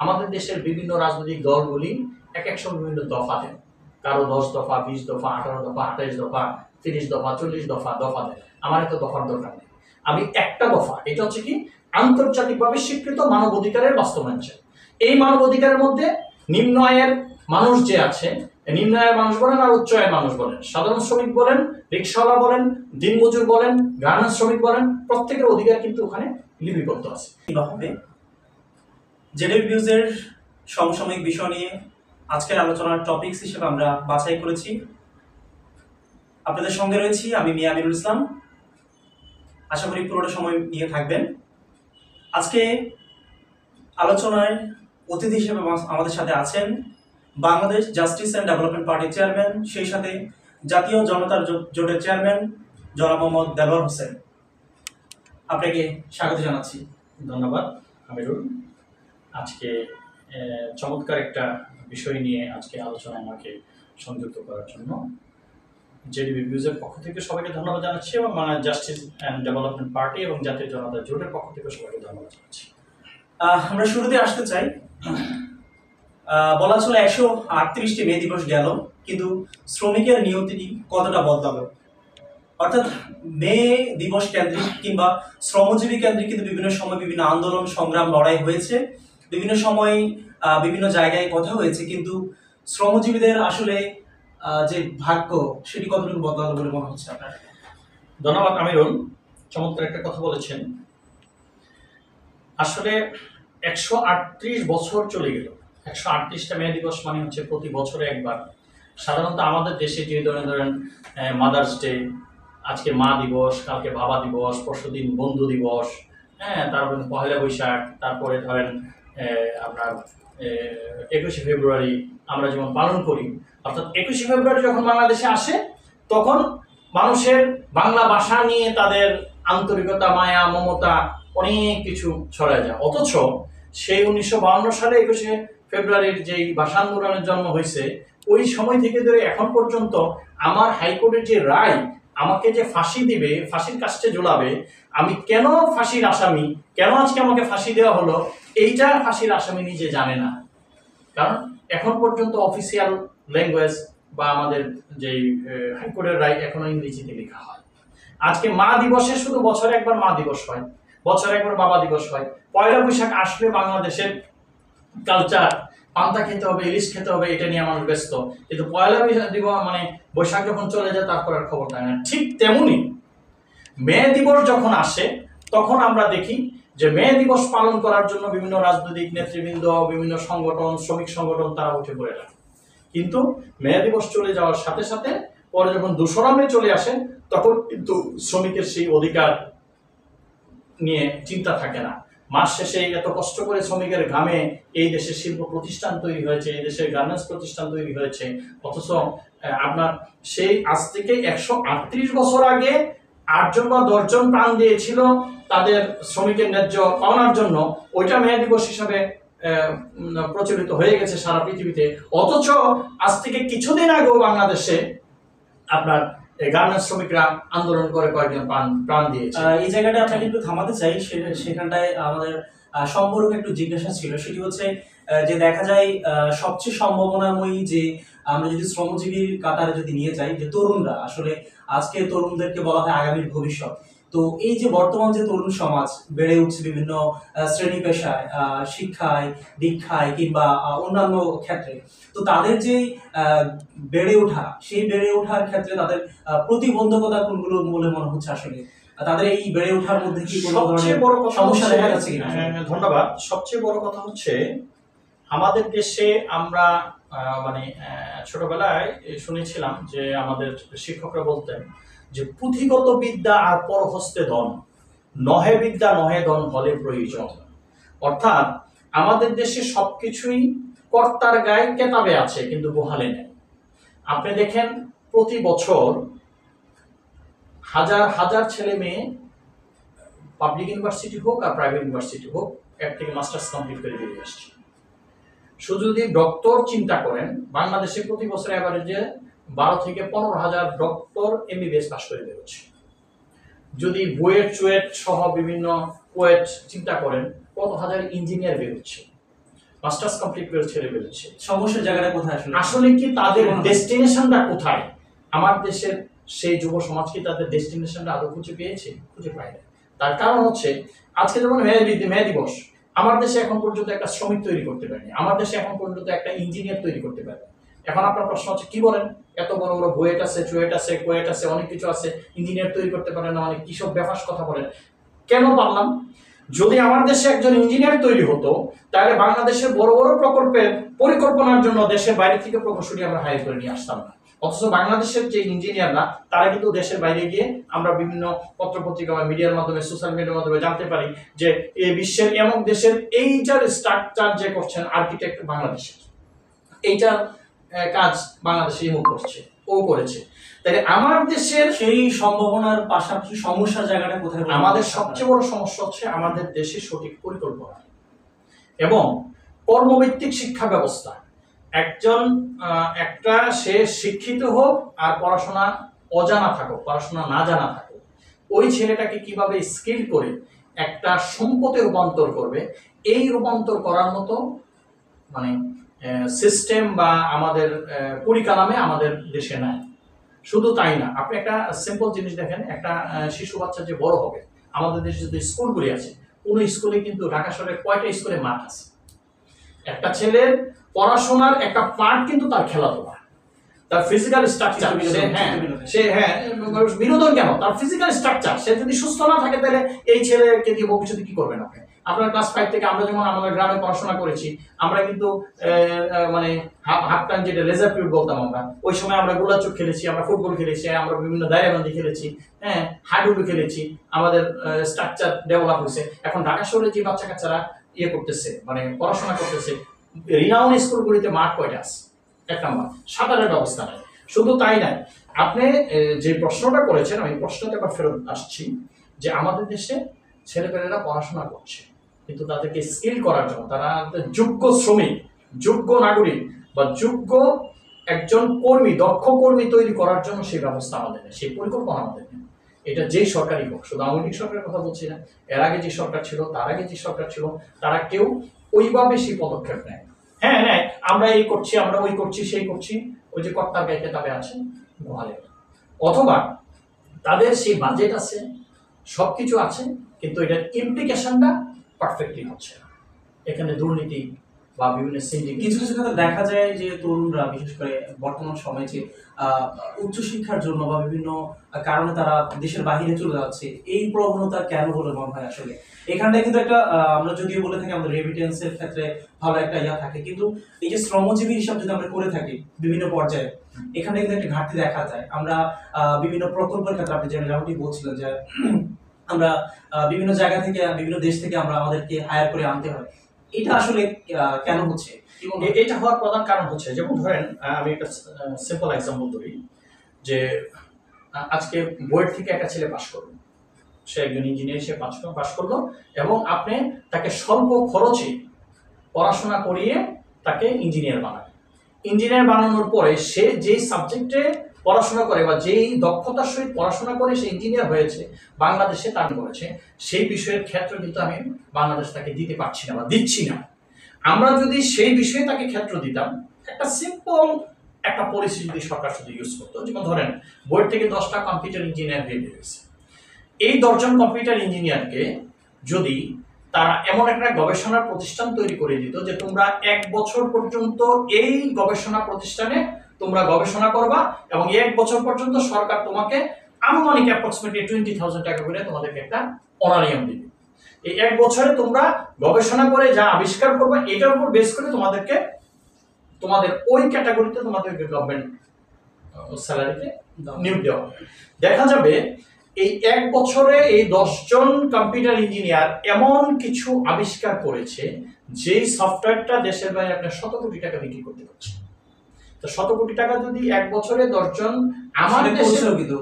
আমাদের দেশের বিভিন্ন রাজনৈতিক দলগুলি এক এক সময় বিভিন্ন দফা দেন, কারো 10 দফা, 20 দফা, 18 দফা, 28 দফা, 30 দফা, 40 দফা দফা দেন। আমার এত দফার দরকার নেই, আমি একটা দফা, এটা হচ্ছে কি আন্তর্জাতিকভাবে স্বীকৃত মানবাধিকারের বাস্তবায়ন চাই। এই মানবাধিকারের মধ্যে নিম্ন আয়ের মানুষ যে আছে, নিম্ন আয়ের মানুষ বলেন আর উচ্চ আয়ের মানুষ বলেন, সাধারণ শ্রমিক বলেন, রিক্সাওয়ালা বলেন, দিনমজুর বলেন, গার্মেন্টস শ্রমিক বলেন, প্রত্যেকের অধিকার কিন্তু ওখানে লিপিবদ্ধ আছে। জেডএফবিউজের সমসাময়িক বিষয় নিয়ে আজকের আলোচনার টপিকস হিসেবে আমরা বাছাই করেছি। আপনাদের সঙ্গে রয়েছি আমি মিয়া আমিনুল ইসলাম। আশা করি পুরোটা সময় নিয়ে থাকবেন। আজকে আলোচনায় অতিথি হিসেবে আমাদের সাথে আছেন বাংলাদেশ জাস্টিস অ্যান্ড ডেভেলপমেন্ট পার্টির চেয়ারম্যান, সেই সাথে জাতীয় জনতার জোটের চেয়ারম্যান জনাব মোহাম্মদ দেলোয়ার হোসেন। আপনাকে স্বাগত জানাচ্ছি। ধন্যবাদ আমিরুল। আজকে চমৎকার একটা বিষয় নিয়ে আজকে আলোচনায় আমাকে সংযুক্ত করার জন্য জেডএফবিউজের পক্ষ থেকে সবাইকে ধন্যবাদ জানাচ্ছি এবং Bangladesh justice and development party এবং জাতীয় জনতা জোটের পক্ষ থেকে সবাইকে ধন্যবাদ জানাচ্ছি। আমরা শুরুতে আসতে চাই, বলা চলে 138টি মে দিবস গেল, কিন্তু শ্রমিকের নিয়তি কতটা বদলালো? অর্থাৎ মে দিবস কেন্দ্রিক কিংবা শ্রমজীবী কেন্দ্রিক কিন্তু বিভিন্ন সময় বিভিন্ন আন্দোলন সংগ্রাম লড়াই হয়েছে, বিভিন্ন সময় বিভিন্ন জায়গায় কথা হয়েছে, কিন্তু শ্রমজীবীদের আসলে যে ভাগ্য সেটি কতটুকু বদলালো বলে মনে হচ্ছে আপনার? ধন্যবাদ আমিরুল, চমৎকার একটা কথা বলেছেন। আসলে 138 বছর চলে গেল। 138টা মে দিবস মানে হচ্ছে প্রতি বছরে একবার। সাধারণত আমাদের দেশে যে ধরেন মাদার্স ডে, আজকে মা দিবস, কালকে বাবা দিবস, পরশুদিন বন্ধু দিবস, হ্যাঁ, তারপরে পহেলা বৈশাখ, তারপরে ধরেন আপনার 21শে ফেব্রুয়ারি আমরা যেমন পালন করি। অর্থাৎ 21শে ফেব্রুয়ারি যখন বাংলাদেশে আসে তখন মানুষের বাংলা ভাষা নিয়ে তাদের আন্তরিকতা, মায়া, মমতা অনেক কিছু ছড়ায় যায়। অথচ সেই 1952 সালে 21শে ফেব্রুয়ারির যেই ভাষা আন্দোলনের জন্ম হয়েছে, ওই সময় থেকে ধরে এখন পর্যন্ত আমার হাইকোর্টের যে রায়, আমাকে যে ফাঁসি দিবে, ফাঁসির কাস্টে ঝোলাবে, আমি কেন ফাঁসির আসামি, কেন আজকে আমাকে ফাঁসি দেওয়া হলো, এইটা ফাঁসির আসামি নিজে জানে না। কারণ এখন পর্যন্ত অফিসিয়াল ল্যাঙ্গুয়েজ বা আমাদের যেই হাইকোর্টের রায় এখনো ইংরেজিতে লেখা হয়। আজকে মা দিবসে শুধু বছরে একবার মা দিবস হয়, বছরে একবার বাবা দিবস হয়। পয়লা বৈশাখ আসলে বাংলাদেশের কালচার, পান্তা খেতে হবে, ইলিশ খেতে হবে, এটা নিয়ে মানুষ ব্যস্ত। কিন্তু পয়লা বৈশাখ যখন চলে যায় তারপর আর খবর থাকে না। ঠিক তেমনি মে দিবস যখন আসে তখন আমরা দেখি যে মে দিবস পালন করার জন্য বিভিন্ন রাজনৈতিক নেতৃবৃন্দ, বিভিন্ন সংগঠন, শ্রমিক সংগঠন তারা উঠে পড়ে লাগে। কিন্তু মে দিবস চলে যাওয়ার সাথে সাথে পরে যখন 2রা মে চলে আসে তখন কিন্তু শ্রমিকের সেই অধিকার নিয়ে চিন্তা থাকে না। মাস শেষে এত কষ্ট করে শ্রমিকের ঘামে এই দেশের শিল্প প্রতিষ্ঠান তৈরি হয়েছে, এই দেশের গার্মেন্টস প্রতিষ্ঠান তৈরি হয়েছে, অথচ আপনার সেই আজ থেকে 138 বছর আগে 8 জন বা 10 জন প্রাণ দিয়েছিল তাদের শ্রমিকের ন্যায্য পাওনার জন্য, ওইটা মে দিবস হিসাবে প্রচলিত হয়ে গেছে সারা পৃথিবীতে। অথচ আজ থেকে কিছুদিন আগেও বাংলাদেশে আপনার গার্মেন্টস শ্রমিকরা আন্দোলন করে কয়েকজন প্রাণ দিয়েছে। এই জায়গাটা আপনাকে একটু থামাতে চাই। সেখানটায় আমাদের সম্পর্কে একটু জিজ্ঞাসা ছিল, সেটি হচ্ছে যে দেখা যায় সবচেয়ে সম্ভাবনাময়ী যে আমরা যদি শ্রমজীবীর কাতারে যদি নিয়ে যাই, যে তরুণরা আসলে আজকে তরুণদেরকে বলা হয় আগামীর ভবিষ্যৎ। তো এই যে বর্তমান যে তরুণ সমাজ বেড়ে উঠছে বিভিন্ন শ্রেণী পেশায়, শিক্ষায়, দীক্ষায় কিংবা অন্যান্য ক্ষেত্রে, তো তাদের যে বেড়ে ওঠা, সেই বেড়ে ওঠার ক্ষেত্রে তাদের প্রতিবন্ধকতা কোনগুলো বলে মনে হচ্ছে? আসলে তাদের এই বেড়ে ওঠার মধ্যে কি কোনো ধরনের সমস্যা দেখা যাচ্ছে কিনা? ধন্যবাদ। সবচেয়ে বড় কথা হচ্ছে আমাদের দেশে আমরা ছোটবেলায় শুনেছিলাম যে আমাদের শিক্ষকরা বলতেন যে পুঁথিগত বিদ্যা আর পরহস্তে ধন, নহে বিদ্যা নহে ধন হলে প্রয়োজন। অর্থাৎ আমাদের দেশে সবকিছুই কর্তার গায়ে কেতাবে আছে কিন্তু গোহালে নেই। আপনি দেখেন প্রতি বছর হাজার হাজার ছেলে মেয়ে পাবলিক ইউনিভার্সিটি হোক আর প্রাইভেট ইউনিভার্সিটি হোক এর থেকে মাস্টার্স কমপ্লিট করে বেরিয়ে আসছে। শুধু যদি ডক্টর চিন্তা করেন, বাংলাদেশে প্রতি বছর অ্যাভারেজে 12 থেকে 15,000 ডক্টর এমবিবিএস পাস করে বেরোচ্ছে। যদি বুয়েট চুয়েট সহ বিভিন্ন কোয়েট চিন্তা করেন, কত হাজার ইঞ্জিনিয়ার বেরোচ্ছে। মাস্টার্স কমপ্লিট করে ছেড়ে বেরোচ্ছে। সমস্যার জায়গাটা কোথায় আসলে? আসলে কি তাদের ডেস্টিনেশনটা কোথায়? আমার দেশের সেই যুব সমাজ কি তাদের ডেস্টিনেশনটা আদৌ খুঁজে পেয়েছে? খুঁজে পায় না। তার কারণ হচ্ছে আজকে যেমন মেয়ে দিবস, আমার দেশে এখন পর্যন্ত একটা শ্রমিক তৈরি করতে পারেনি, আমার দেশে এখন পর্যন্ত একটা ইঞ্জিনিয়ার তৈরি করতে পারেনি। এখন আপনার প্রশ্ন হচ্ছে কি বলেন, এত বড় বড় বুয়েট আছে, চুয়েট আছে, কোয়েট আছে, অনেক কিছু আছে, ইঞ্জিনিয়ার তৈরি করতে পারে না, অনেক কিসব ব্যাপার কথা বলেন। কেন পারলাম? যদি আমার দেশে একজন ইঞ্জিনিয়ার তৈরি হতো তাহলে বাংলাদেশের বড় বড় প্রকল্পের পরিকল্পনার জন্য দেশের বাইরে থেকে প্রকৌশলী আমরা হায়ার করে নিয়ে আসতাম না। অথচ বাংলাদেশের যে ইঞ্জিনিয়াররা তারা কিন্তু দেশের বাইরে গিয়ে আমরা বিভিন্ন পত্রপত্রিকা বা মিডিয়ার মাধ্যমে, সোশ্যাল মিডিয়ার মাধ্যমে জানতে পারি যে এই বিশ্বের এমন দেশের এইটার স্ট্রাকচার যে করছেন আর্কিটেক্ট বাংলাদেশের, এইটার কাজ বাংলাদেশে মুখ করছে, ও করেছে। তাহলে আমার দেশের সেই সম্ভাবনার পাশাপাশি সমস্যার জায়গাটা কোথায়? আমাদের সবচেয়ে বড় সমস্যা হচ্ছে আমাদের দেশে সঠিক পরিকল্পনা এবং কর্মভিত্তিক শিক্ষা ব্যবস্থা। একটা সে শিক্ষিত হোক আর পড়াশোনা অজানা থাকুক, পড়াশোনা না জানা থাকুক, ওই ছেলেটাকে কিভাবে স্কিল করে একটা সম্পদে রূপান্তর করবে, এই রূপান্তর করার মতো মানে সিস্টেম বা আমাদের পরিকাঠামো আমাদের দেশে নাই। শুধু তাই না, আপনি একটা সিম্পল জিনিস দেখেন, একটা শিশু বাচ্চা যে বড় হবে, আমাদের দেশে যদি স্কুলগুলি আছে, কোন স্কুলে কিন্তু ঢাকা শহরে কয়টা স্কুলে মাঠ আছে? একটা ছেলের পড়াশোনার একটা পার্ট কিন্তু তার খেলাধুলা, তার ফিজিক্যাল স্ট্রাকচার। বিনোদন কেন, তার ফিজিক্যাল স্ট্রাকচার। সে যদি সুস্থ না থাকে তাহলে এই ছেলেকে দিয়ে ভবিষ্যতে কি করবেন আপনি? আপনার ক্লাস 5 থেকে আমরা যেমন আমাদের গ্রামে পড়াশোনা করেছি, আমরা কিন্তু মানে হাফ টাইম যেটা লেজার পিরিয়ড বলতাম আমরা, ওই সময় আমরা গোলাচুক খেলেছি, আমরা ফুটবল খেলেছি, আমরা বিভিন্ন দায়রাবন্দি খেলেছি, হ্যাঁ, হাডুডু খেলেছি, আমাদের স্ট্রাকচার ডেভেলপ হয়েছে। এখন ঢাকা শহরে যে বাচ্চা কাচ্চারা ইয়ে করতেছে, মানে পড়াশোনা করতেছে, রিনাউন স্কুলগুলিতে মাঠ কয়টা আছে? এক নম্বর, সাঁতারের ব্যবস্থা নেই। শুধু তাই নাই, আপনি যে প্রশ্নটা করেছেন, আমি প্রশ্নটা এবার ফেরত আসছি যে আমাদের দেশে ছেলেপেলেরা পড়াশোনা করছে, কিন্তু তাদেরকে স্কিল করার জন্য, তারা যোগ্য শ্রমিক, যোগ্য নাগরিক বা যোগ্য একজন কর্মী, দক্ষ কর্মী তৈরি করার জন্য সেই ব্যবস্থা আমাদের নেই, সেই পরিকল্পনা আমাদের নেই। এটা যেই সরকারই হোক, শুধু আওয়ামী লীগ সরকারের কথা বলছি না, এর আগে যে সরকার ছিল, তার আগে যে সরকার ছিল, তারা কেউ ওইভাবে সেই পদক্ষেপ নেয়। হ্যাঁ হ্যাঁ, আমরা এই করছি, আমরা ওই করছি, সেই করছি, ওই যে কর্তার গাইতে তাবে আছে গোহালে, অথবা তাদের সেই বাজেট আছে, সবকিছু আছে, কিন্তু এটার ইমপ্লিকেশনটা পারফেক্টলি হচ্ছে না। এখানে দুর্নীতি বা বিভিন্ন সিন্ডিকেট, কিছু কিছু ক্ষেত্রে দেখা যায় যে তরুণরা বিশেষ করে বর্তমান সময়ে যে উচ্চশিক্ষার জন্য বা বিভিন্ন কারণে তারা দেশের বাইরে চলে যাচ্ছে, এই প্রবণতা কেন বলে মনে হয়? আসলে এখানটায় কিন্তু একটা আমরা যদিও বলে থাকি আমাদের রেমিটেন্সের ক্ষেত্রে ভালো একটা ইয়া থাকে, কিন্তু এই যে শ্রমজীবী হিসাব যদি আমরা করে থাকি বিভিন্ন পর্যায়ে, এখানে কিন্তু একটা ঘাটতি দেখা যায়। আমরা বিভিন্ন প্রকল্পের ক্ষেত্রে আপনি যেমনটি বলছিলেন যে আমরা বিভিন্ন জায়গা থেকে, বিভিন্ন দেশ থেকে আমরা আমাদেরকে হায়ার করে আনতে হয়, এটা আসলে কেন হচ্ছে? এটা হওয়ার প্রধান কারণ হচ্ছে, যেমন ধরেন আমি একটা সিম্পল এক্সাম্পল ধরি, যে আজকে বুয়েট থেকে একটা ছেলে পাশ করলো, সে একজন ইঞ্জিনিয়ার, সে পাশ করলো, এবং আপনি তাকে স্বল্প খরচে পড়াশোনা করিয়ে তাকে ইঞ্জিনিয়ার বানাবেন। ইঞ্জিনিয়ার বানানোর পরে সে যেই সাবজেক্টে পড়াশোনা করে বা যেই দক্ষতার সহিত পড়াশোনা করে সে ইঞ্জিনিয়ার হয়েছে, বাংলাদেশে তার করেছে, সেই বিষয়ের ক্ষেত্র কিন্তু আমি বাংলাদেশ তাকে দিতে পারছি না বা দিচ্ছি না। আমরা যদি সেই বিষয়ে তাকে ক্ষেত্র দিতাম, একটা সিম্পল একটা পলিসি যদি সরকার শুধু ইউজ করতো, যেমন ধরেন বোর্ড থেকে 10টা কম্পিউটার ইঞ্জিনিয়ার বের হয়েছে, এই 10 জন কম্পিউটার ইঞ্জিনিয়ারকে যদি তারা এমন একটা গবেষণা প্রতিষ্ঠান তৈরি করে দিত যে তোমরা 1 বছর পর্যন্ত এই গবেষণা প্রতিষ্ঠানে তোমরা গবেষণা করবা, এবং 1 বছর পর্যন্ত সরকার তোমাকে আনুমানিক অ্যাপ্রক্সিমেটলি 20,000 টাকা করে তোমাদেরকে একটা অনারিয়াম দিবে। এই 1 বছরে তোমরা গবেষণা করে যা আবিষ্কার করবে, এটার উপর বেস করে তোমাদেরকে তোমাদের ওই ক্যাটাগরিতে তোমাদেরকে গভর্নমেন্ট স্যালারিতে নিয়োগ দেওয়া হবে। দেখা যাবে এই 1 বছরে এই 10 জন কম্পিউটার ইঞ্জিনিয়ার এমন কিছু আবিষ্কার করেছে, যেই সফটওয়্যারটা দেশের বাইরে আপনার 100 কোটি টাকা বিক্রি করতে পারছে। তো 100 কোটি টাকা যদি 1 বছরে 10 জন আমার দেশেও, কিন্তু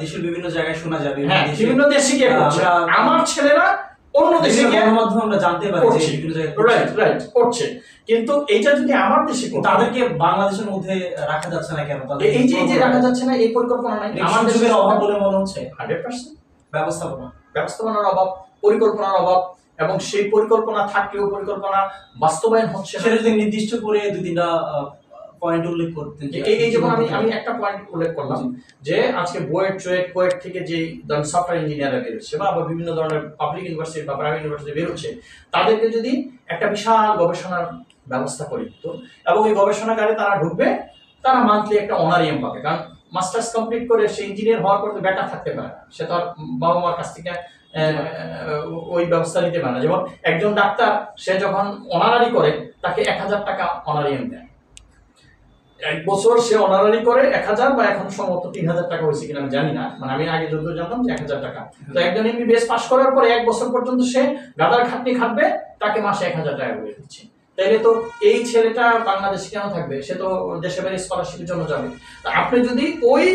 দেশের বিভিন্ন জায়গায় শোনা যাবে, বিভিন্ন দেশে গিয়ে করছে, আমার ছেলেরা অন্য দেশে গিয়ে মাধ্যমে আমরা জানতে পারি যে বিভিন্ন জায়গায় রাইট করছে, কিন্তু এইটা যদি আমার দেশে তাদেরকে বাংলাদেশের মধ্যে রাখা যাচ্ছে না কেন? এই যে রাখা যাচ্ছে না, এই পরিকল্পনা নাই, আমার দেশের অভাব বলে মনে হচ্ছে। 100% ব্যবস্থাপনার অভাব, পরিকল্পনার অভাব, এবং সেই পরিকল্পনা থাকলেও পরিকল্পনা বাস্তবায়ন হচ্ছে না। সেটা যদি নির্দিষ্ট করে দুই তিনটা পয়েন্ট উল্লেখ করতেন। এই যেমন আমি একটা পয়েন্ট উল্লেখ করলাম যে আজকে বুয়েট চুয়েট কোয়েট থেকে যে ধরেন সফটওয়্যার ইঞ্জিনিয়াররা বেরোচ্ছে বা বিভিন্ন ধরনের পাবলিক ইউনিভার্সিটি বা প্রাইভেট ইউনিভার্সিটি বেরোচ্ছে, তাদেরকে যদি একটা বিশাল গবেষণার ব্যবস্থা করে দিত এবং এই গবেষণাগারে তারা ঢুকবে, তারা মান্থলি একটা অনারিয়াম পাবে। কারণ মাস্টার্স কমপ্লিট করে সে ইঞ্জিনিয়ার হওয়ার পর তো বেকার থাকতে পারে না, সে তো আর বাবা মার কাছ থেকে ওই ব্যবস্থা নিতে পারে না। যেমন একজন ডাক্তার সে যখন অনারারি করে তাকে 1000 টাকা অনারিয়াম দেয়, এক বছর সে অনারারি করে 1000 বা এখন সম্ভবত 3000 টাকা হয়েছে কিনা আমি জানি না, মানে আমি আগে যত জানতাম যে 1000 টাকা। তো একজন এমবিবিএস পাস করার পরে 1 বছর পর্যন্ত সে গাদার খাটনি খাটবে, তাকে মাসে 1000 টাকা করে দিচ্ছে। তাইলে তো এই ছেলেটা বাংলাদেশে কেন থাকবে? সে তো দেশে বাইরে স্কলারশিপের জন্য যাবে। তা আপনি যদি ওই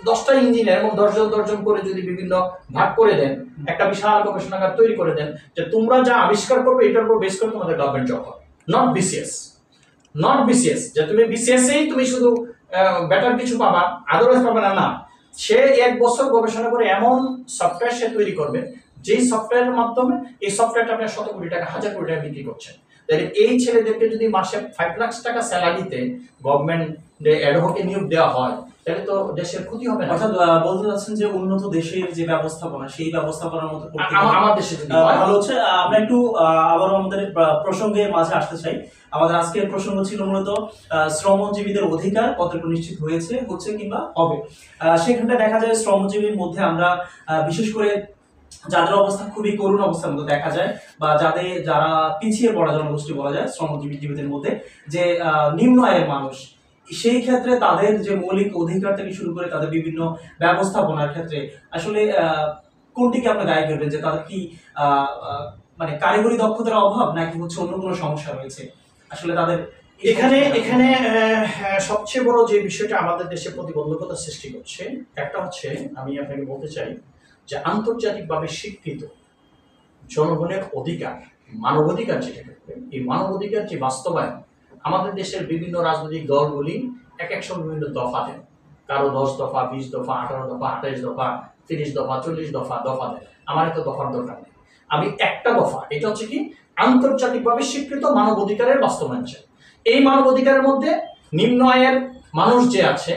10টা ইঞ্জিনিয়ার এবং 10 জন করে যদি বিভিন্ন ভাগ করে দেন, একটা বিশাল গবেষণাগার তৈরি করে দেন যে তোমরা যা আবিষ্কার করবে এটার উপর বেস করে তোমাদের গভর্নমেন্ট জব হবে, নট বিসিএস যে তুমি বিসিএস এই তুমি শুধু বেটার কিছু পাবা আদারওয়াইজ পাবে না। না, সে 1 বছর গবেষণা করে এমন সফটওয়্যার সে তৈরি করবে যেই সফটওয়্যারের মাধ্যমে এই সফটওয়্যারটা আপনার 100 কোটি টাকা 1000 কোটি টাকা বিক্রি করছেন। তাহলে এই ছেলেদেরকে যদি মাসে 5 লাখ টাকা স্যালারিতে গভর্নমেন্ট অ্যাডহকে নিয়োগ দেওয়া হয়, তাহলে তো দেশের ক্ষতি হবে না। অর্থাৎ বলতে চাচ্ছেন যে উন্নত দেশের যে ব্যবস্থাপনা, সেই ব্যবস্থাপনার মতো আমার দেশে যদি ভালো হচ্ছে। আমরা একটু আবারও আমাদের প্রসঙ্গের মাঝে আসতে চাই। আমাদের আজকের প্রসঙ্গ ছিল মূলত শ্রমজীবীদের অধিকার কতটুকু নিশ্চিত হচ্ছে কিংবা হবে। সেখানটা দেখা যায় শ্রমজীবীর মধ্যে আমরা বিশেষ করে যাদের অবস্থা খুবই করুণ অবস্থার মধ্যে দেখা যায়, বা যারা পিছিয়ে পড়া জনগোষ্ঠী বলা যায় শ্রমজীবীদের মধ্যে, যে নিম্ন আয়ের মানুষ, সেই ক্ষেত্রে তাদের যে মৌলিক অধিকার থেকে শুরু করে তাদের বিভিন্ন ব্যবস্থাপনার ক্ষেত্রে আসলে কোনটিকে আপনি দায়ী করবেন? যে তাদের কি মানে কারিগরি দক্ষতার অভাব, নাকি হচ্ছে অন্য কোনো সমস্যা রয়েছে আসলে তাদের? এখানে সবচেয়ে বড় যে বিষয়টা আমাদের দেশে প্রতিবন্ধকতা সৃষ্টি করছে, একটা হচ্ছে আমি আপনাকে বলতে চাই যে আন্তর্জাতিকভাবে স্বীকৃত জনগণের অধিকার, মানবাধিকার যেটাকে বলে, এই মানবাধিকার যে বাস্তবায়ন আমাদের দেশের বিভিন্ন রাজনৈতিক দলগুলি এক সময় বিভিন্ন দফা দেন, কারো 10 দফা, 20 দফা, 18 দফা, 28 দফা, 30 দফা, 40 দফা দেন। আমার এত দফার দরকার নেই, আমি একটা দফা, এটা হচ্ছে কি আন্তর্জাতিকভাবে স্বীকৃত মানবাধিকারের বাস্তবায়ন চাই। এই মানবাধিকারের মধ্যে নিম্ন আয়ের মানুষ যে আছে,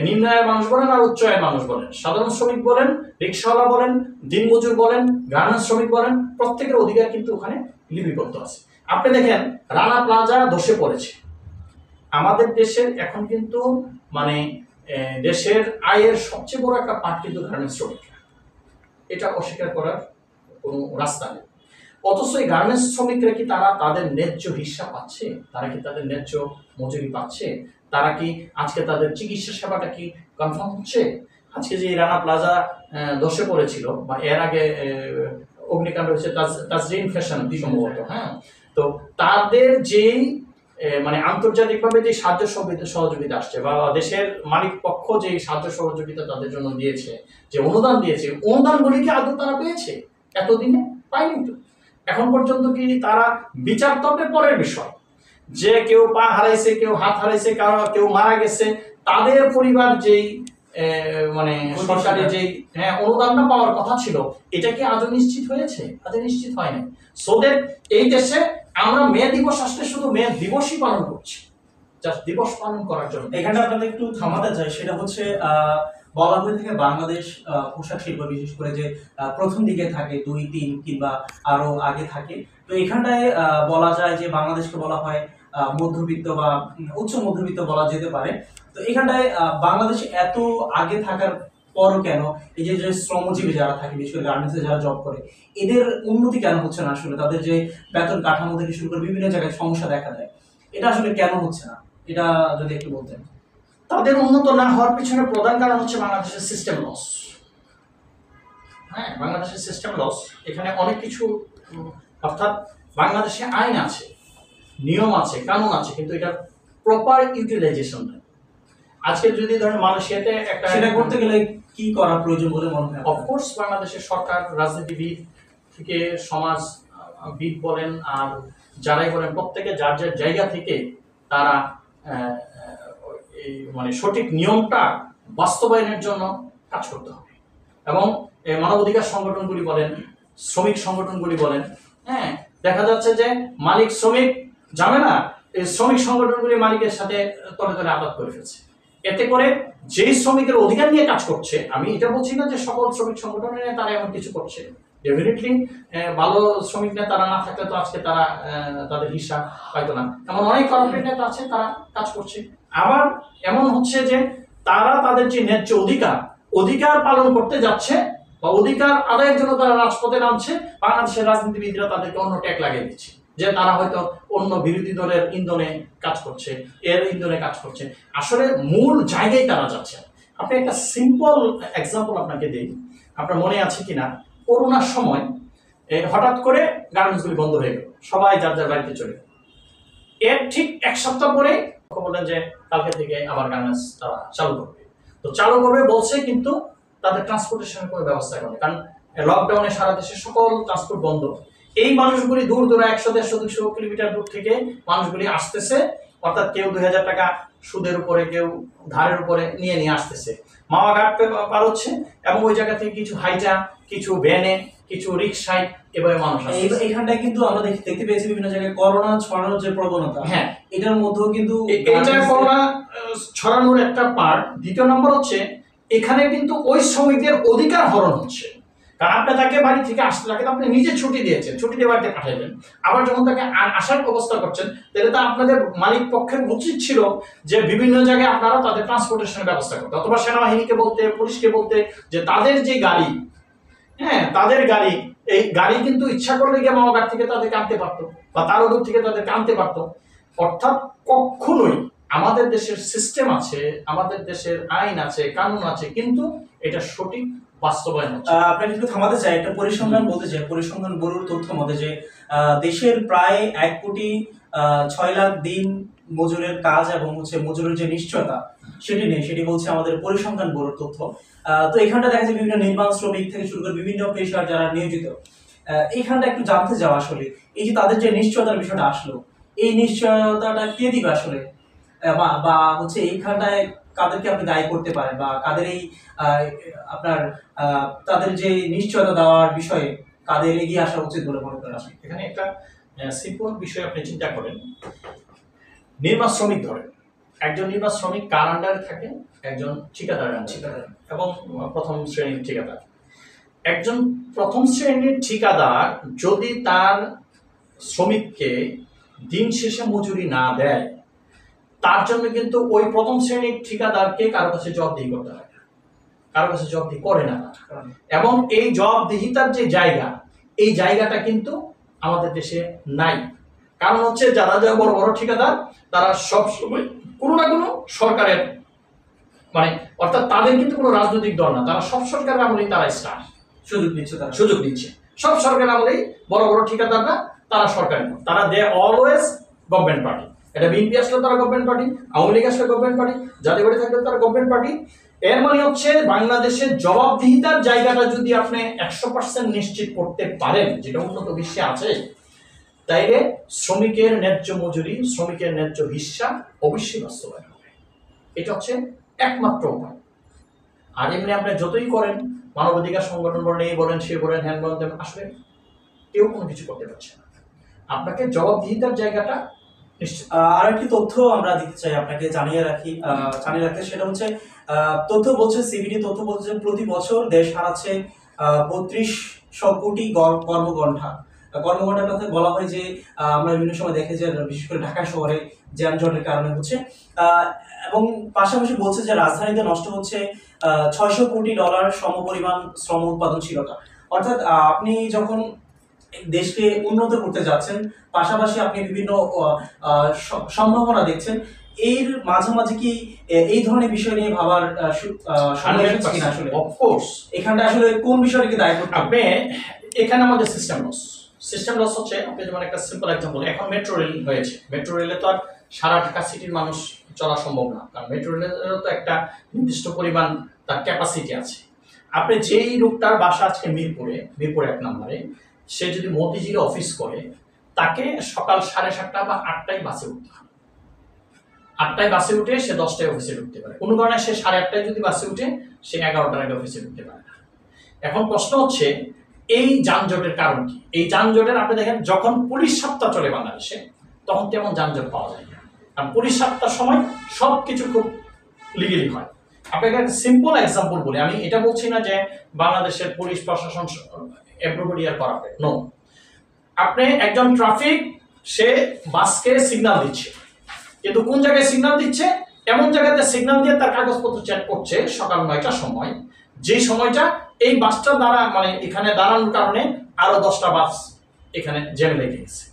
নিম্ন আয়ের মানুষ বলেন আর উচ্চ আয়ের মানুষ বলেন, সাধারণ শ্রমিক বলেন, রিক্সাওয়ালা বলেন, দিনমজুর বলেন, গার্মেন্টস শ্রমিক বলেন, প্রত্যেকের অধিকার কিন্তু ওখানে লিপিবদ্ধ আছে। আপনি দেখেন রানা প্লাজা ধসে পড়েছে, আমাদের দেশের এখন কিন্তু মানে দেশের আয়ের সবচেয়ে বড় একটা পার্ট কিন্তু গার্মেন্টস শ্রমিকরা, এটা অস্বীকার করার কোনো রাস্তা নেই। অথচ এই গার্মেন্টস শ্রমিকরা কি তারা তাদের ন্যায্য হিস্সা পাচ্ছে? তারা কি তাদের ন্যায্য মজুরি পাচ্ছে? তারা কি আজকে তাদের চিকিৎসা সেবাটা কি কনফার্ম হচ্ছে? আজকে যে রানা প্লাজা ধসে পড়েছিল বা এর আগে অগ্নিকাণ্ড হয়েছে তাজরিন ফ্যাশন সম্ভবত, হ্যাঁ, তো তাদের যেই মানে আন্তর্জাতিকভাবে যে সাহায্য সহযোগিতা আসছে বা দেশের মালিক পক্ষ যে সাহায্য সহযোগিতা তাদের জন্য দিয়েছে, যে অনুদান দিয়েছে, অনুদানগুলি কি আদৌ তারা পেয়েছে? এতদিনে পায়নি তো। এখন পর্যন্ত কি তারা বিচার তবে পরের বিষয়, যে কেউ পা হারাইছে, কেউ হাত হারাইছে, কেউ মারা গেছে, তাদের পরিবার যেই মানে সরকারি যেই অনুদানটা পাওয়ার কথা ছিল, এটা কি আজও নিশ্চিত হয়েছে? আজও নিশ্চিত হয় না। সো দ্যাট এই দেশে আমরা মে দিবস আসলে শুধু মে দিবসই পালন করছি, জাস্ট দিবস পালন করার জন্য। এখানে আপনাদের একটু থামাতে চাই, সেটা হচ্ছে বলা হয়ে থাকে বাংলাদেশ পোশাক শিল্প বিশেষ করে যে প্রথম দিকে থাকে 2, 3 কিংবা আরো আগে থাকে। তো এখানটায় বলা যায় যে বাংলাদেশকে বলা হয় মধ্যবিত্ত বা উচ্চ মধ্যবিত্ত বলা যেতে পারে। তো এখানটায় বাংলাদেশ এত আগে থাকার পরও কেন এই যে শ্রমজীবী যারা থাকে, বিশেষ করে গার্মেন্টসে যারা জব করে, এদের উন্নতি কেন হচ্ছে না? আসলে তাদের যে বেতন কাঠামো থেকে শুরু করে বিভিন্ন জায়গায় সমস্যা দেখা যায়, এটা আসলে কেন হচ্ছে না? এটা যদি একটু বলতেন। তাদের উন্নত না হওয়ার পিছনে প্রধান কারণ হচ্ছে বাংলাদেশের সিস্টেম লস। হ্যাঁ, বাংলাদেশের সিস্টেম লস। এখানে অনেক কিছু, অর্থাৎ বাংলাদেশে আইন আছে, নিয়ম আছে, কানুন আছে, কিন্তু এটা প্রপার ইউটিলাইজেশন নেই। আজকে যদি ধরেন মালয়েশিয়াতে একটা, সেটা করতে গেলে কি করা প্রয়োজন বলে মনে হয়? অফকোর্স বাংলাদেশের সরকার, রাজনীতিবিদ থেকে সমাজবিদ বলেন আর যারাই বলেন, প্রত্যেকে যার যার জায়গা থেকে তারা এই মানে সঠিক নিয়মটা বাস্তবায়নের জন্য কাজ করতে হবে। এবং মানবাধিকার সংগঠনগুলি বলেন, শ্রমিক সংগঠনগুলি বলেন, হ্যাঁ, দেখা যাচ্ছে যে মালিক শ্রমিক যাবে না, এই শ্রমিক সংগঠনগুলি মালিকের সাথে তলে তলে আঘাত করে ফেলছে। এতে করে যেই শ্রমিকের অধিকার নিয়ে কাজ করছে, আমি এটা বলছি না যে সকল শ্রমিক সংগঠন নিয়ে তারা এমন কিছু করছে, ডেফিনেটলি ভালো শ্রমিক নেতারা না থাকলে তো আজকে তারা তাদের হিসাব পাইতো না, এমন অনেক কর্পোরেট নেতা আছে তারা কাজ করছে। আবার এমন হচ্ছে যে তারা তাদের যে ন্যায্য অধিকার পালন করতে যাচ্ছে বা অধিকার আদায়ের জন্য তারা রাজপথে নামছে, বাংলাদেশের রাজনীতিবিদরা তাদেরকে অন্য ট্যাগ লাগিয়ে দিচ্ছে যে তারা হয়তো অন্য বিরোধী দলের ইন্ধনে কাজ করছে, এর ইন্ধনে কাজ করছে। আসলে মূল জায়গায় তারা যাচ্ছে। আপনি একটা সিম্পল এক্সাম্পল আপনাকে দিই, আপনার মনে আছে কিনা, করোনার সময় হঠাৎ করে গার্মেন্টসগুলি বন্ধ হয়ে গেল, সবাই যার যার বাড়িতে চলে গেল। এর ঠিক এক সপ্তাহ পরে বললেন যে কালকে থেকে আবার গার্মেন্টস তারা চালু করবে। তো চালু করবে বলছে, কিন্তু তাদের ট্রান্সপোর্টেশনের কোনো ব্যবস্থা করে, কারণ লকডাউনে সারা দেশে সকল ট্রান্সপোর্ট বন্ধ। এই মানুষগুলি দূর দূর 100-150-200 কিলোমিটার দূর থেকে মানুষগুলি আসতেছে, অর্থাৎ কেউ 2000 টাকা সুদের উপরে, কেউ ধারের উপরে নিয়ে আসতেছে, মাওয়া ঘাট পার হচ্ছে, এবং ওই জায়গা থেকে কিছু হাইটা, কিছু ভ্যানে, কিছু রিক্সায় এভাবে মানুষ আসছে। এইখানটায় কিন্তু আমরা দেখতে পেয়েছি বিভিন্ন জায়গায় করোনা ছড়ানোর যে প্রবণতা, হ্যাঁ, এটার মধ্যেও কিন্তু এটা করোনা ছড়ানোর একটা পার্ট। দ্বিতীয় নম্বর হচ্ছে এখানে কিন্তু ওই শ্রমিকদের অধিকার হরণ হচ্ছে, কারণ আপনি তাকে বাড়ি থেকে আসতে লাগে, আপনি নিজে ছুটি দিয়েছেন, ছুটি দিয়ে বাড়িতে পাঠাইলেন, আবার যখন তাকে আসার ব্যবস্থা করছেন, তাহলে তো আপনাদের মালিক পক্ষের উচিত ছিল যে বিভিন্ন জায়গায় আপনারা তাদের ট্রান্সপোর্টেশনের ব্যবস্থা করতে, অথবা সেনাবাহিনীকে বলতে, পুলিশকে বলতে যে তাদের যে গাড়ি, হ্যাঁ তাদের গাড়ি, এই গাড়ি কিন্তু ইচ্ছা করলে গিয়ে মাওয়া থেকে তাদেরকে আনতে পারতো, বা তার দূর থেকে তাদেরকে আনতে পারতো। অর্থাৎ কখনোই আমাদের দেশের সিস্টেম আছে, আমাদের দেশের আইন আছে, কানুন আছে, কিন্তু এটা সঠিক বাস্তবায়ন হচ্ছে। আপনাকে একটু থামাতে চাই, একটা পরিসংখ্যান বলতে চাই। পরিসংখ্যান ব্যুরোর তথ্য মতে যে দেশের প্রায় 1,06,00,000 দিন মজুরের কাজ এবং হচ্ছে মজুরের যে নিশ্চয়তা সেটি নেই, সেটি বলছে আমাদের পরিসংখ্যান ব্যুরোর তথ্য। তো এখানটা দেখা যায় বিভিন্ন নির্মাণ শ্রমিক থেকে শুরু করে বিভিন্ন পেশার যারা নিয়োজিত, এইখানটা একটু জানতে যাওয়া আসলে এই যে তাদের যে নিশ্চয়তার বিষয়টা আসলো, এই নিশ্চয়তাটা কে দিবে আসলে, বা হচ্ছে এইখানটায় কাদেরকে আপনি দায়ী করতে পারেন, বা কাদের এই আপনার তাদের যে নিশ্চয়তা দেওয়ার বিষয়ে কাদের এগিয়ে আসা উচিত বলে মনে করেন আপনি? এখানে একটা সিম্পল বিষয় আপনি চিন্তা করেন, নির্মাণ শ্রমিক ধরেন, একজন নির্মাণ শ্রমিক কার আন্ডারে থাকে, একজন ঠিকাদার এবং প্রথম শ্রেণীর ঠিকাদার। একজন প্রথম শ্রেণীর ঠিকাদার যদি তার শ্রমিককে দিন শেষে মজুরি না দেয়, তার জন্য কিন্তু ওই প্রথম শ্রেণীর ঠিকাদারকে কারো কাছে জবাবদিহি করতে হয়, কারো কাছে জবাবদিহি করে না। এবং এই জবাবদিহিতার যে জায়গা, এই জায়গাটা কিন্তু আমাদের দেশে নাই। কারণ হচ্ছে যারা যারা বড় বড় ঠিকাদার, তারা সবসময় কোনো না কোনো সরকারের, মানে অর্থাৎ তাদের কিন্তু কোনো রাজনৈতিক দল না, তারা সব সরকারের আমলেই তারা স্টার সুযোগ দিচ্ছে। সব সরকারের আমলেই বড় বড় ঠিকাদাররা তারা সরকারি, তারা দে অলওয়েজ গভর্নমেন্ট পার্টি। এটা বিএনপি আসলে তারা গভর্নমেন্ট পার্টি, আওয়ামী লীগ আসলে গভর্নমেন্ট পার্টি, জাতীয় পার্টি থাকলে তারা গভর্নমেন্ট পার্টি। এর মানে হচ্ছে বাংলাদেশের জবাবদিহিতার জায়গাটা যদি আপনি 100% নিশ্চিত করতে পারেন, যেটা উন্নত বিশ্বে আছে, তাইলে শ্রমিকের ন্যায্য মজুরি, শ্রমিকের ন্যায্য হিস্সা অবশ্যই বাস্তবায়ন হবে। এটা হচ্ছে একমাত্র উপায়। আর এমনি আপনি যতই করেন, মানবাধিকার সংগঠন বলেন, এই বলেন, সে বলেন, হ্যান বলেন, আসলে কেউ কোনো কিছু করতে পারছে না। আপনাকে জবাবদিহিতার জায়গাটা নিশ্চিত। আর একটি তথ্য আমরা দিতে চাই আপনাকে, জানিয়ে রাখতে, সেটা হচ্ছে তথ্য বলছে, সিবিডি তথ্য বলছে প্রতি বছর দেশ হারাচ্ছে 3200 কোটি কর্মঘণ্টার কথা বলা হয় যে আমরা বিভিন্ন সময় দেখে যে বিশেষ করে ঢাকা শহরে যানজটের কারণে হচ্ছে, এবং পাশাপাশি বলছে যে রাজধানীতে নষ্ট হচ্ছে $600 কোটি সমপরিমাণ শ্রম উৎপাদনশীলতা। অর্থাৎ আপনি যখন দেশকে উন্নত করতে যাচ্ছেন, পাশাপাশি আপনি বিভিন্ন সম্ভাবনা দেখছেন, এর মাঝামাঝি কি এই ধরনের বিষয় নিয়ে ভাবার সময় এসেছে কিনা? আসলে অফকোর্স এখানটা আসলে কোন বিষয়টাকে দায়ী করতে আপনি, এখানে আমাদের সিস্টেম লস হচ্ছে। আপনি যেমন একটা সিম্পল এক্সাম্পল, এখন মেট্রো রেল হয়েছে, মেট্রো রেলে তো আর সারা ঢাকা সিটির মানুষ চলা সম্ভব না, কারণ মেট্রো রেলেরও তো একটা নির্দিষ্ট পরিমাণ তার ক্যাপাসিটি আছে। আপনি যেই লোকটার বাসা আজকে মিরপুরে 1 নম্বরে, সে যদি মতিঝিলে অফিস করে, তাকে সকাল 7:30 বা 8টায় বাসে উঠতে হবে। 8টায় বাসে উঠে সে 10টায় অফিসে ঢুকতে পারে। কোনো কারণে সে 8:30টায় যদি বাসে উঠে, সে 11টার আগে অফিসে ঢুকতে পারে না। এখন প্রশ্ন হচ্ছে, এই যানজটের কারণ কি? এই যানজটের আপনি দেখেন যখন পুলিশ সপ্তাহ চলে বাংলাদেশে তখন তেমন যানজট পাওয়া যায় না, কারণ পুলিশ সপ্তাহের সময় সব কিছু খুব লিগেলি হয়। আপনাকে একটা সিম্পল এক্সাম্পল বলি, আমি এটা বলছি না যে বাংলাদেশের পুলিশ প্রশাসন এভরিবডি আর করাপ্টেড, নো। আপনি একজন ট্রাফিক, সে বাসকে সিগন্যাল দিচ্ছে, কিন্তু কোন জায়গায় সিগন্যাল দিচ্ছে? এমন জায়গাতে সিগন্যাল দিয়ে তার কাগজপত্র চেক করছে সকাল 9টার সময়, যে সময়টা এই বাসটা দ্বারা মানে এখানে দাঁড়ানোর কারণে আরো 10টা বাস এখানে জ্যাম লেগে গেছে।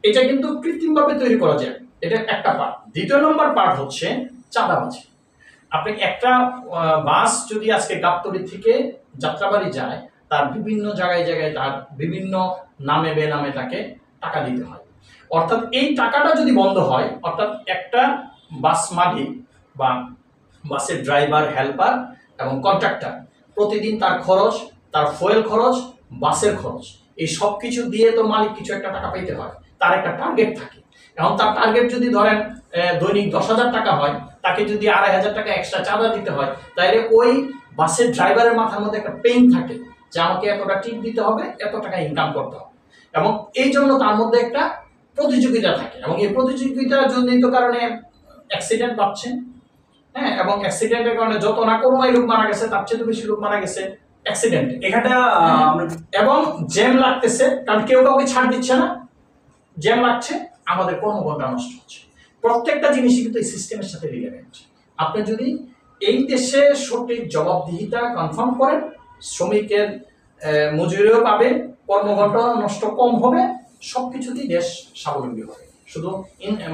এটা কিন্তু কৃত্রিমভাবে তৈরি করা যায়, এটা একটা পার্ট। দ্বিতীয় নম্বর পার্ট হচ্ছে চাঁদাবাজি। আপনি একটা বাস যদি আজকে গাবতলী থেকে যাত্রাবাড়ি যায়, তার বিভিন্ন জায়গায় জায়গায় তার বিভিন্ন নামে বেনামে তাকে টাকা দিতে হয়। অর্থাৎ এই টাকাটা যদি বন্ধ হয়, অর্থাৎ একটা বাস মালিক বা বাসের ড্রাইভার, হেল্পার এবং কন্ট্রাক্টর প্রতিদিন তার খরচ, তার ফুয়েল খরচ, বাসের খরচ, এই সব কিছু দিয়ে তো মালিক কিছু একটা টাকা পেতে হয়, তার একটা টার্গেট থাকে। এখন তার টার্গেট যদি ধরেন দৈনিক 10,000 টাকা হয়, তাকে যদি 2,500 টাকা এক্সট্রা চাঁদা দিতে হয়, তাহলে ওই বাসের ড্রাইভারের মাথার মধ্যে একটা পেইন থাকে যে আমাকে এতটা টিপ দিতে হবে, এত টাকা ইনকাম করতে হবে, এবং এই জন্য তার মধ্যে একটা প্রতিযোগিতা থাকে, এবং এই প্রতিযোগিতার জনিত কারণে অ্যাক্সিডেন্ট পাচ্ছে। হ্যাঁ, এবং অ্যাক্সিডেন্টের কারণে যত না করোনায় লোক মারা গেছে তার চেয়ে বেশি লোক মারা গেছে অ্যাক্সিডেন্ট। এখানটা এবং জ্যাম লাগতেছে, কারণ কেউ কাউকে ছাড় দিচ্ছে না, জ্যাম লাগছে, আমাদের কর্মঘণ্টা নষ্ট হচ্ছে। প্রত্যেকটা জিনিসই কিন্তু এই সিস্টেমের সাথে রিলেভেন্ট। আপনি যদি এই দেশে সঠিক জবাবদিহিতা কনফার্ম করেন, শ্রমিকের মজুরিও পাবে, কর্মঘণ্টা নষ্ট কম হবে, সবকিছুতেই দেশ স্বাবলম্বী হবে। শুধু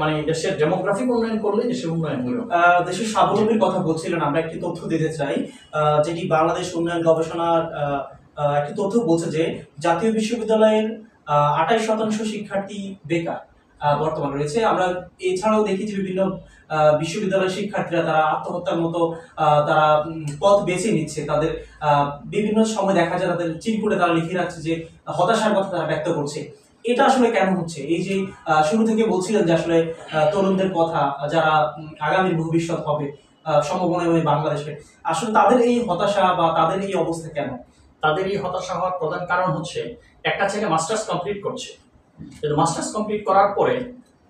মানে দেশের ডেমোগ্রাফিক উন্নয়ন করলেই দেশের উন্নয়ন হলো। দেশের স্বাবলম্বীর কথা বলছিলেন, আমরা একটি তথ্য দিতে চাই, যেটি বাংলাদেশ উন্নয়ন গবেষণার একটি তথ্য বলছে যে জাতীয় বিশ্ববিদ্যালয়ের 28% শিক্ষার্থী বেকার বর্তমানে রয়েছে। আমরা এছাড়াও দেখি যে বিভিন্ন বিশ্ববিদ্যালয়ের শিক্ষার্থীরা তারা আত্মহত্যার মতো তারা পথ বেছে নিচ্ছে। তাদের বিভিন্ন সময় দেখা যায় তাদের চিরকুটে তারা লিখে রাখছে যে হতাশার কথা তারা ব্যক্ত করছে। এটা আসলে কেন হচ্ছে? এই যে শুরু থেকে বলছিলেন যে আসলে তরুণদের কথা, যারা আগামীর ভবিষ্যৎ হবে সম্ভাবনাময় বাংলাদেশে, আসলে তাদের এই হতাশা বা তাদের এই অবস্থা কেন? তাদের এই হতাশা হওয়ার প্রধান কারণ হচ্ছে একটা ছেলে মাস্টার্স কমপ্লিট করছে, কিন্তু মাস্টার্স কমপ্লিট করার পরে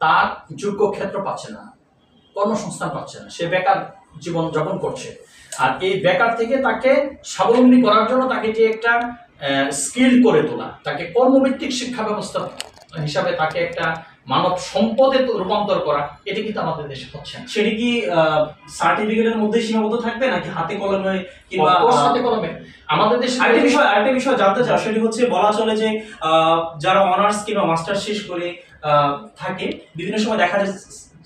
তার যোগ্য ক্ষেত্র পাচ্ছে না, কর্মসংস্থান পাচ্ছে না, সে বেকার জীবন যাপন করছে। আর এই বেকার থেকে তাকে স্বাবলম্বী করার জন্য তাকে যে একটা স্কিল করে তোলা, তাকে কর্মভিত্তিক শিক্ষা ব্যবস্থা হিসাবে তাকে একটা মানব সম্পদে রূপান্তর করা, এটা কিন্তু আমাদের দেশে হচ্ছে না। সেটি কি সার্টিফিকেটের মধ্যে সীমাবদ্ধ থাকবে নাকি হাতে কলমে কিংবা হাতে কলমে? আমাদের দেশে আরেকটা বিষয় জানতে চাই, সেটি হচ্ছে বলা চলে যে যারা অনার্স কিংবা মাস্টার্স শেষ করে থাকে, বিভিন্ন সময় দেখা যায়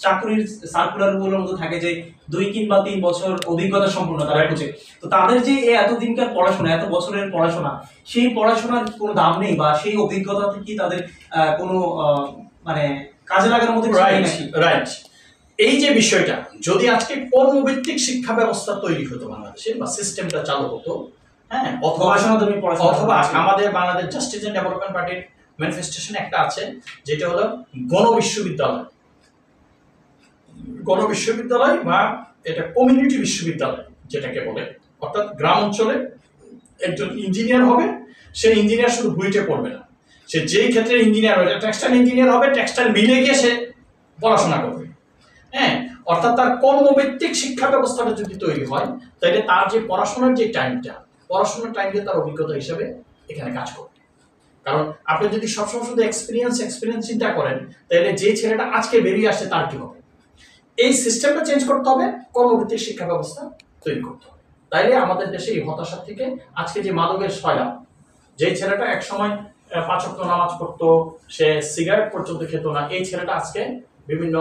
চাকরির সার্কুলার গুলোর মধ্যে থাকে যে 2 কিংবা 3 বছর অভিজ্ঞতা সম্পন্ন তারা খুঁজে। তো তাদের যে এতদিনকার পড়াশোনা, এত বছরের পড়াশোনা, সেই পড়াশোনার কোনো দাম নেই বা সেই অভিজ্ঞতা থেকে তাদের কোনো মানে কাজে লাগানোর মতো রাইট। এই যে বিষয়টা, যদি আজকে কর্মভিত্তিক শিক্ষা ব্যবস্থা তৈরি হতো বাংলাদেশে বা সিস্টেমটা চালু হতো, হ্যাঁ, অথবা আমাদের বাংলাদেশ জাস্টিস এন্ড ডেভেলপমেন্ট পার্টির ম্যানিফেস্টেশন একটা আছে যেটা হলো গণবিশ্ববিদ্যালয় বা এটা কমিউনিটি বিশ্ববিদ্যালয় যেটাকে বলে। অর্থাৎ গ্রাম অঞ্চলে একজন ইঞ্জিনিয়ার হবে, সে ইঞ্জিনিয়ার শুধু বুয়েটে পড়বে না, সে যেই ক্ষেত্রে ইঞ্জিনিয়ার হবে, টেক্সটাইল ইঞ্জিনিয়ার হবে, টেক্সটাইল মিলে গিয়ে সে পড়াশোনা করবে। হ্যাঁ, অর্থাৎ তার কর্মভিত্তিক শিক্ষা ব্যবস্থাটা যদি তৈরি হয়, তাহলে তার যে পড়াশোনার যে টাইমটা, পড়াশোনার টাইমটা তার অভিজ্ঞতা হিসেবে এখানে কাজ করবে। কারণ আপনি যদি সবসময় শুধু এক্সপিরিয়েন্স চিন্তা করেন, তাহলে যে ছেলেটা আজকে বেরিয়ে আসছে তার কি হবে? এই সিস্টেমটা চেঞ্জ করতে হবে, কর্মভিত্তিক শিক্ষা ব্যবস্থা তৈরি করতে হবে। তাইলে আমাদের দেশে এই হতাশা থেকে আজকে যে মাদকের সয়লাভ, যে ছেলেটা একসময় 5 ওয়াক্ত নামাজ পড়তো, সে সিগারেট পর্যন্ত খেত না, এই ছেলেটা আজকে বিভিন্ন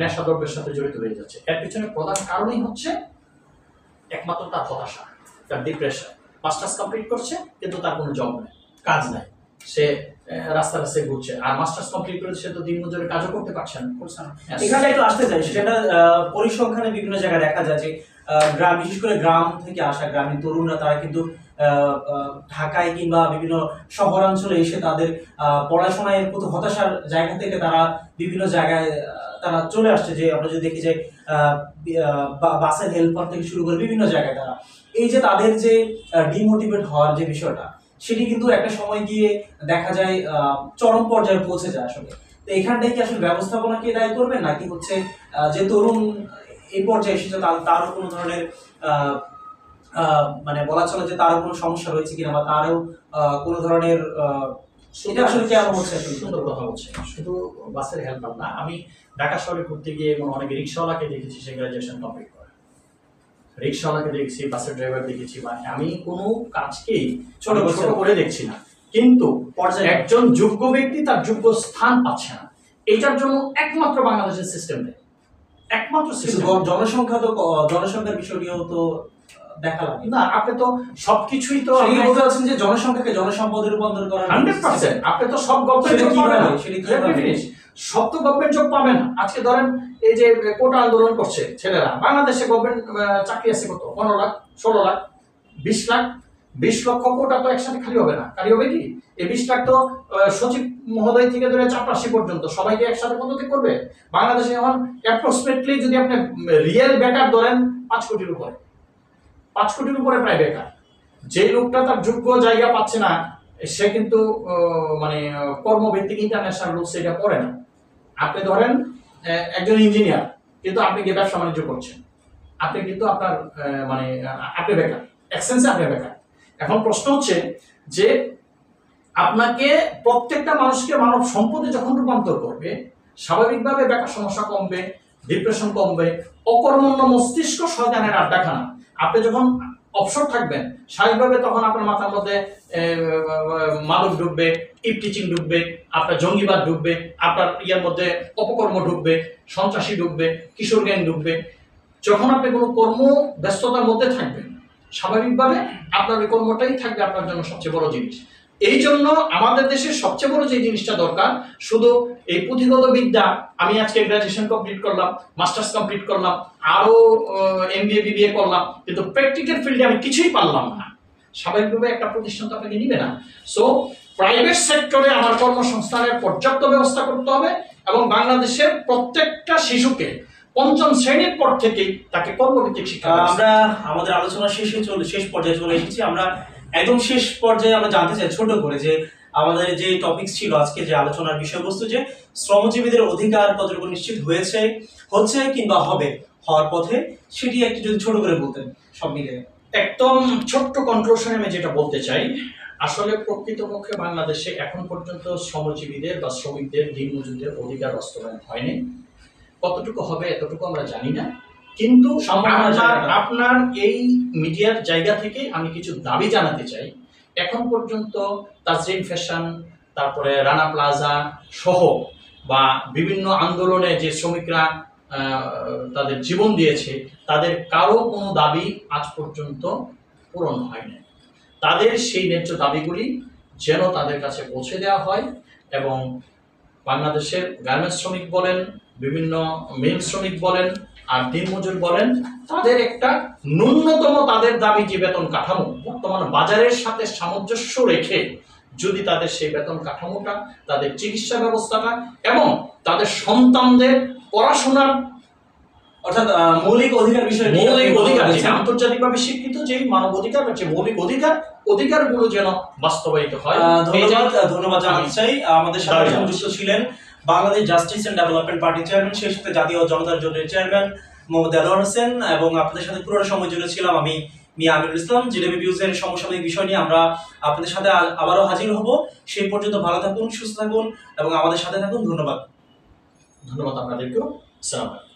নেশাদ্রব্যের সাথে জড়িত হয়ে যাচ্ছে। এর পিছনে প্রধান কারণই হচ্ছে একমাত্র তার হতাশা, তার ডিপ্রেশন। মাস্টার্স কমপ্লিট করছে কিন্তু তার কোনো জব নেই, কাজ নাই, সে রাস্তা রাস্তায় ঘুরছে। আর মাস্টার্স কমপ্লিট করে সে তো দিন মজুরি কাজও করতে পারছে না। এখানে একটু আসতে চাই, সেটা পরিসংখ্যানে বিভিন্ন জায়গায় দেখা যায় যে গ্রাম, বিশেষ করে গ্রাম থেকে আসা গ্রামীণ তরুণরা তারা কিন্তু ঢাকায় কিংবা বিভিন্ন শহরাঞ্চলে এসে তাদের পড়াশোনায় প্রতি হতাশার জায়গা থেকে তারা বিভিন্ন জায়গায় তারা চলে আসছে। যে আমরা যদি দেখি যে বাসের হেল্পার থেকে শুরু করে বিভিন্ন জায়গায় তারা, এই যে তাদের যে ডিমোটিভেট হওয়ার যে বিষয়টা, সেটি কিন্তু একটা সময় গিয়ে দেখা যায় চরম পর্যায়ে পৌঁছে যায় আসলে। তো এখানটাই কি আসলে ব্যবস্থাপনাকে দায়ী করবেন, নাকি হচ্ছে যে তরুণ এই পর্যায়ে এসেছে তারও কোনো ধরনের মানে বলা চলে যে তারও কোনো সমস্যা রয়েছে কিনা, বা তারও কোনো ধরনের এটা আসলে কেমন হচ্ছে? সুন্দর কথা বলছে। শুধু বাসের হেল্পার না, আমি ঢাকা শহরে ঘুরতে গিয়ে এমন অনেক রিক্সাওয়ালাকে দেখেছি সে গ্রাজুয়েশন কমপ্লিট করে, রিক্সাওয়ালাকে দেখেছি, বাসের ড্রাইভার দেখেছি, বা আমি কোনো কাজকেই ছোট ছোট করে দেখছি না, কিন্তু একজন যোগ্য ব্যক্তি তার যোগ্য স্থান পাচ্ছে না। এটার জন্য একমাত্র বাংলাদেশের সিস্টেম নেই, একমাত্র জনসংখ্যার বিষয়টিও তো দেখা লাগে না। আপনি তো সবকিছুই তো বলতে চাচ্ছেন যে জনসংখ্যাকে জনসম্পদে রূপান্তর করা 100%। আপনি তো সব গভর্নমেন্ট জব পাবেন না, সব তো গভর্নমেন্ট জব পাবে না। আজকে ধরেন এই যে কোটা আন্দোলন করছে ছেলেরা, বাংলাদেশে গভর্নমেন্ট চাকরি আছে কত? 15 লাখ, 16 লাখ, 20 লাখ, 20 লক্ষ কোটা তো একসাথে খালি হবে না। খালি হবে কি? এই 20 লাখ তো সচিব মহোদয় থেকে ধরে চাপরাশি পর্যন্ত সবাইকে একসাথে পদ্ধতি করবে। বাংলাদেশে এখন অ্যাপ্রক্সিমেটলি যদি আপনি রিয়েল বেকার ধরেন 5 কোটির উপরে, 5 কোটির উপরে প্রায় বেকার। যে লোকটা তার যোগ্য জায়গা পাচ্ছে না, সে কিন্তু মানে কর্মভিত্তিক ইন্টারন্যাশনাল রুলস এটা পড়ে না। আপনি ধরেন একজন ইঞ্জিনিয়ার, কিন্তু আপনি গিয়ে ব্যবসা বাণিজ্য করছেন, আপনি কিন্তু আপনার মানে আপনি বেকার, এক্সেন্সে আপনি বেকার। এখন প্রশ্ন হচ্ছে যে আপনাকে প্রত্যেকটা মানুষকে মানব সম্পদে যখন রূপান্তর করবে, স্বাভাবিকভাবে বেকার সমস্যা কমবে, ডিপ্রেশন কমবে, অকর্মণ্য মস্তিষ্ক শয়তানের আড্ডাখানা। আপনি যখন অবসর থাকবেন স্বাভাবিকভাবে, তখন আপনার মাথার মধ্যে মাদক ঢুকবে, টিচিং ঢুকবে, আপনার জঙ্গিবাদ ঢুকবে, আপনার ইয়ার মধ্যে অপকর্ম ঢুকবে, সন্ত্রাসী ঢুকবে, কিশোর গ্যাং ঢুকবে। যখন আপনি কোনো কর্ম ব্যস্ততার মধ্যে থাকবেন, স্বাভাবিকভাবে আপনার ওই কর্মটাই থাকবে আপনার জন্য সবচেয়ে বড় জিনিস। এই জন্য আমাদের দেশের সবচেয়ে বড় যে জিনিসটা দরকার, শুধু এই পুঁথিগত বিদ্যা, আমি আজকে গ্রাজুয়েশন কমপ্লিট করলাম, মাস্টার্স কমপ্লিট করলাম, আরো এমবিএ বিবিএ করলাম, কিন্তু প্র্যাকটিক্যাল ফিল্ডে আমি কিছুই পারলাম না। স্বাভাবিকভাবে একটা প্রতিষ্ঠান তো আপনাকে নিবে না। সো প্রাইভেট সেক্টরে আমার কর্মসংস্থানের পর্যাপ্ত ব্যবস্থা করতে হবে, এবং বাংলাদেশের প্রত্যেকটা শিশুকে 5ম শ্রেণীর পর থেকেই তাকে কর্মভিত্তিক শিক্ষা। আমরা আমাদের আলোচনা শেষ পর্যায়ে চলে এসেছি। আমরা একদম শেষ পর্যায়ে আমরা জানতে চাই ছোট করে যে আমাদের যে টপিক ছিল আজকে, যে আলোচনার বিষয়বস্তু, যে শ্রমজীবীদের অধিকার কতটুকু নিশ্চিত হচ্ছে কিংবা হওয়ার পথে, সেটি একটু যদি ছোট করে বলতেন সব মিলে। একদম ছোট্ট কনক্লুশনে আমি যেটা বলতে চাই, আসলে প্রকৃতপক্ষে বাংলাদেশে এখন পর্যন্ত শ্রমজীবীদের বা শ্রমিকদের, দিনমজুরদের অধিকার বাস্তবায়ন হয়নি। কতটুকু হবে এতটুকু আমরা জানি না, কিন্তু আপনার এই মিডিয়ার জায়গা থেকে আমি কিছু দাবি জানাতে চাই। এখন পর্যন্ত তাজরিন ফ্যাশন, তারপরে রানা প্লাজা সহ বা বিভিন্ন আন্দোলনে যে শ্রমিকরা তাদের জীবন দিয়েছে, তাদের কারো কোনো দাবি আজ পর্যন্ত পূরণ হয়নি। তাদের সেই ন্যায্য দাবিগুলি যেন তাদের কাছে পৌঁছে দেওয়া হয়, এবং বাংলাদেশের গার্মেন্টস শ্রমিক বলেন, বিভিন্ন মিল শ্রমিক বলেন, আর দিনমজুর বলেন, তাদের একটা ন্যূনতম তাদের দাবি যে বেতন কাঠামো, বর্তমান বাজারের সাথে সামঞ্জস্য রেখে যদি তাদের সেই বেতন কাঠামোটা, তাদের চিকিৎসা ব্যবস্থাটা এবং তাদের সন্তানদের পড়াশোনার অর্থাৎ মৌলিক অধিকার বিষয়ে, মৌলিক অধিকার আন্তর্জাতিকভাবে স্বীকৃত যে মানব অধিকার, যে মৌলিক অধিকারগুলো যেন বাস্তবায়িত হয়। ধন্যবাদ জানাতে চাই। আমাদের সাথে যুক্ত ছিলেন Bangladesh justice and development party chairman, সেই সাথে জাতীয় জনতার জোটের চেয়ারম্যান মোহাম্মদ দেলোয়ার হোসেন, এবং আপনাদের সাথে পুরো সময় জুড়ে ছিলাম আমি মিয়া আমিরুল ইসলাম। জিলেবি ভিউজের সমসাময়িক বিষয় নিয়ে আমরা আপনাদের সাথে আবারও হাজির হব। সেই পর্যন্ত ভালো থাকুন, সুস্থ থাকুন এবং আমাদের সাথে থাকুন। ধন্যবাদ আপনাদেরকেও। আসসালামু আলাইকুম।